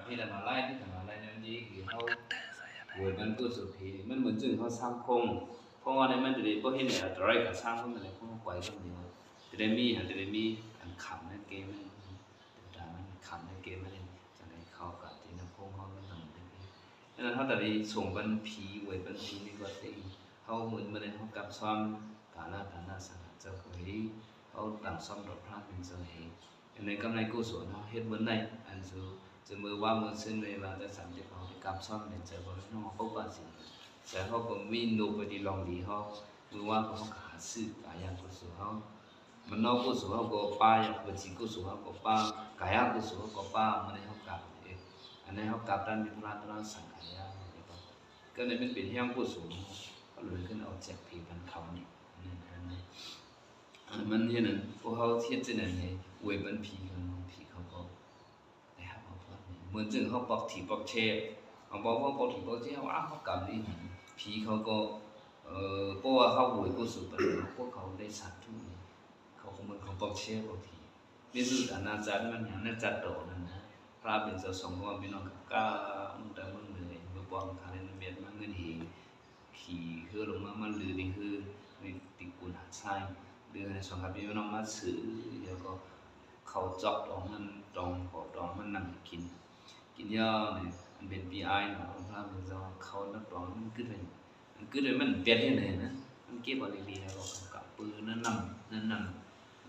ที่แต่มาไล่ที่แต่มาไล่เนี่ยมันดีคือเขาหวยมันกู้สุดผีมันเหมือนจึงเขาสร้างคงเพราะว่าในมันจะได้พวกเห็นเนี่ยอะไรกับสร้างพวกมันเลยพวกมันไกวก็มีจะได้มีอันขำในเกมมันแต่มันขำในเกมมันเลยจะได้เข้ากับที่น้ำพงเขามันทำได้ดีดังนั้นเขาแต่ได้ส่งบันผีหวยบันผีนี่ก็ได้เขาเหมือนมันเลยเขากับซ้อมกาลาฐานะสังเจ้าเคยเขาต่างซ้อมดอกพระเป็นเจ้าเหตุในกำไรกู้ส่วนเขาเฮ็ดเหมือนในอันสูจะมือว่ามือซึ่งเลยว่าจะสามจะเขาที่กับซ้อมเป็นเจ้าคนน้องเขาก็สิแต่เขาก็มีนูไปที่ลองดีเขามือว่าเขาขาซื้อกายังกู้ส่วนเขามันนอกกู้ส่วนเขาก็ป้าอย่างเป็นสิ่งกู้ส่วนเขาก็ป้ากายังกู้ส่วนเขาก็ป้ามันในเขากับอันนี้เขากับด้านมีพระตรังสังขารก็ในเป็นที่ยังกู้ส่วนเขาเลยขึ้นเอาแจกผีพันเขาเนี่ยมันเห็นนั่นพวกเขาเทียบจะนั่นไงเวบันผีเขาก็นะครับเอาพอดเหมือนจึงเขาบอกถีบอกเชฟเขาบอกว่าบอกถีบอกเชฟว่าเขากำนี่ผีเขาก็เพราะว่าเขาหวยกุศลไปพวกเขาได้สัตว์ทุกอย่างเขาคงมันเขาบอกเชฟบอกถีนี่สุดอนาจารมันอย่างนั้นจัดโตนั่นนะพระเป็นเจ้าสองว่าพี่น้องกับก้ามึงแต่มึงเลยเมื่อปองคาเรนเมียนมันเงินหีขี่คือลงมามันลือนี่คือมีติกุลหัดไส้เดือนสองครับพี่น้องมาซื้อเดี๋ยวก็เขาจอกดองมันดองขอดองมันนั่งกินยาเนี่ยมันเป็นปีไอเนาะพระเป็นเจ้าเขานักดองมันคือเลยมันเปลี่ยนที่ไหนนะมันเก็บเอาดีๆแล้วก็กับปืนนั่นนั่น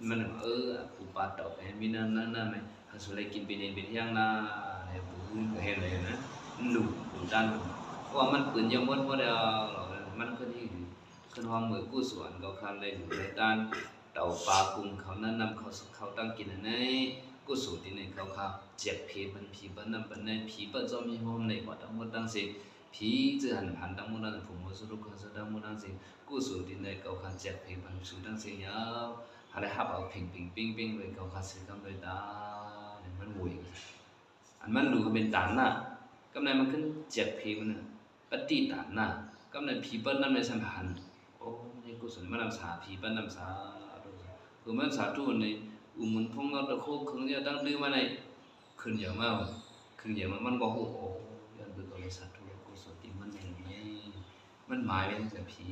มันปูปลาตอกเห็นมีนั่นไหมเขาสุเลยกินเป็นเที่ยงหน้าอะไรปูก็เห็นเลยนะดูด้านเพราะว่ามันปืนยังม้วนเดียวมันก็ที่ขึ้นห้องมือกู้ส่วนเขาคันเลยอยู่ในด้านเต่าปลากุ้งเขานั่นนำเขาตั้งกินในกู้สูตรที่ในเขาเจ็บผีมันผีบ้านนั่นเป็นในผีบ้านจะมีห้องในกว่าทั้งหมดทั้งสิ้นผีจะหันทั้งหมดนั้นผมว่าสรุปกันสุดทั้งหมดทั้งสิ้นกู้สูตรที่ในเขาเจ็บผีมันสุดทั้งสิ้นยาวอะไรฮับเอาพิงเลยเขาซื้อกันเลยตาเนี่ยมันวุ่ยอันมันดูก็เป็นตานน่ะก็ในมันขึ้นเจ็บผีมันปฏิตานน่ะก็ในผีบ้านนั้นไม่สัมพันธ์โอ้นี่กุศลมันนำสาผีบ้านนำสาคือมันสาธุในมุนพงเราตะโคกึ่งเนี่ยตั้งดื้อมาในขึ้นอย่างมากมันก็โอ้โหยันเบิกเอาสาธุกุศลที่มันอย่างนี้มันหมายเป็นแต่ผี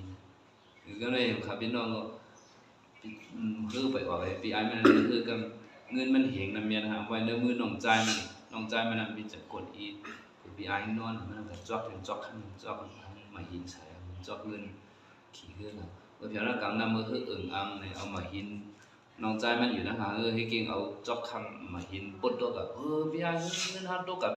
หรือก็เลยครับพี่น้องก็คือไปว่าไปปีไอมันคือกับเงินมันเหงนำเมียนะฮะไว้ในมือน้องใจมันมีจับกดอีปีไอนอนมันก็จอกขั้นมาหินใส่จอกเงินขี่เงินอ่ะเพียงแล้วกำนำมือคือเนี่ยเอามาหินน้องใจมันอยู่นะฮะให้เก่งเอาจอกคำมาหินปุ๊ดตัวกับพี่ไอเงินหัดตัวกับ